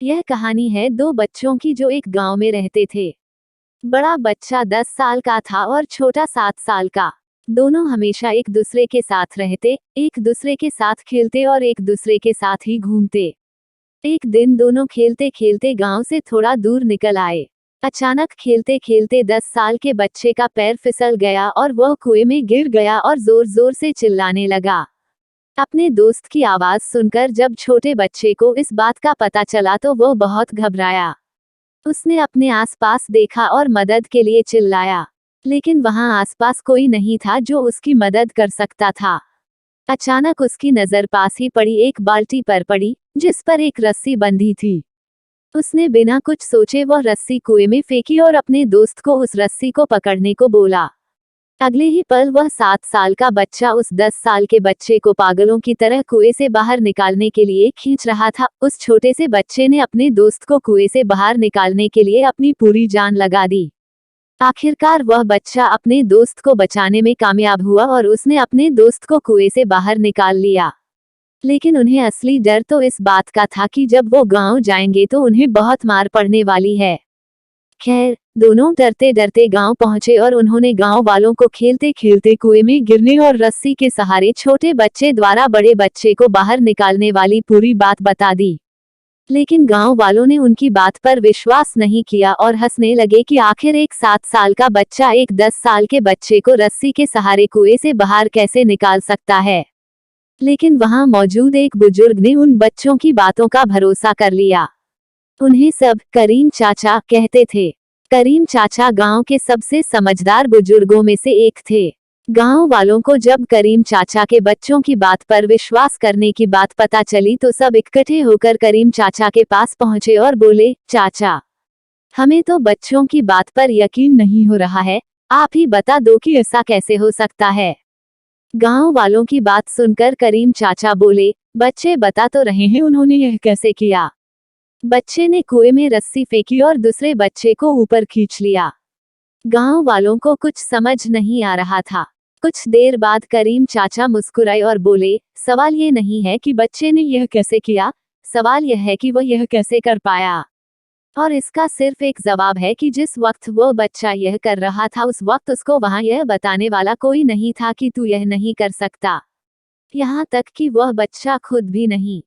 यह कहानी है दो बच्चों की जो एक गांव में रहते थे। बड़ा बच्चा 10 साल का था और छोटा 7 साल का। दोनों हमेशा एक दूसरे के साथ रहते, एक दूसरे के साथ खेलते और एक दूसरे के साथ ही घूमते। एक दिन दोनों खेलते खेलते गांव से थोड़ा दूर निकल आए। अचानक खेलते खेलते 10 साल के बच्चे का पैर फिसल गया और वह कुएं में गिर गया और जोर जोर से चिल्लाने लगा। अपने दोस्त की आवाज सुनकर जब छोटे बच्चे को इस बात का पता चला तो वो बहुत घबराया। उसने अपने आसपास देखा और मदद के लिए चिल्लाया, लेकिन वहां आसपास कोई नहीं था जो उसकी मदद कर सकता था। अचानक उसकी नजर पास ही पड़ी एक बाल्टी पर पड़ी, जिस पर एक रस्सी बंधी थी। उसने बिना कुछ सोचे वह रस्सी कुएं में फेंकी और अपने दोस्त को उस रस्सी को पकड़ने को बोला। अगले ही पल वह 7 साल का बच्चा उस 10 साल के बच्चे को पागलों की तरह कुएं से बाहर निकालने के लिए खींच रहा था। उस छोटे से बच्चे ने अपने दोस्त को कुएं से बाहर निकालने के लिए अपनी पूरी जान लगा दी। आखिरकार वह बच्चा अपने दोस्त को बचाने में कामयाब हुआ और उसने अपने दोस्त को कुएं से बाहर निकाल लिया। लेकिन उन्हें असली डर तो इस बात का था कि जब वो गांव जाएंगे तो उन्हें बहुत मार पड़ने वाली है। खैर, दोनों डरते डरते गांव पहुंचे और उन्होंने गांव वालों को खेलते खेलते कुएं में गिरने और रस्सी के सहारे छोटे बच्चे द्वारा बड़े बच्चे को बाहर निकालने वाली पूरी बात बता दी। लेकिन गांव वालों ने उनकी बात पर विश्वास नहीं किया और हंसने लगे कि आखिर एक 7 साल का बच्चा एक 10 साल के बच्चे को रस्सी के सहारे कुएं से बाहर कैसे निकाल सकता है। लेकिन वहां मौजूद एक बुजुर्ग ने उन बच्चों की बातों का भरोसा कर लिया। उन्हें सब करीम चाचा कहते थे। करीम चाचा गांव के सबसे समझदार बुजुर्गों में से एक थे। गांव वालों को जब करीम चाचा के बच्चों की बात पर विश्वास करने की बात पता चली तो सब इकट्ठे होकर करीम चाचा के पास पहुंचे और बोले, चाचा, हमें तो बच्चों की बात पर यकीन नहीं हो रहा है, आप ही बता दो कि ऐसा कैसे हो सकता है। गांव वालों की बात सुनकर करीम चाचा बोले, बच्चे बता तो रहे हैं उन्होंने यह कैसे किया। बच्चे ने कुएं में रस्सी फेंकी और दूसरे बच्चे को ऊपर खींच लिया। गांव वालों को कुछ समझ नहीं आ रहा था। कुछ देर बाद करीम चाचा मुस्कुराए और बोले, सवाल ये नहीं है कि बच्चे ने यह कैसे किया, सवाल यह है कि वह यह कैसे कर पाया। और इसका सिर्फ एक जवाब है कि जिस वक्त वो बच्चा यह कर रहा था उस वक्त उसको वहां यह बताने वाला कोई नहीं था कि तू यह नहीं कर सकता। यहाँ तक कि वह बच्चा खुद भी नहीं।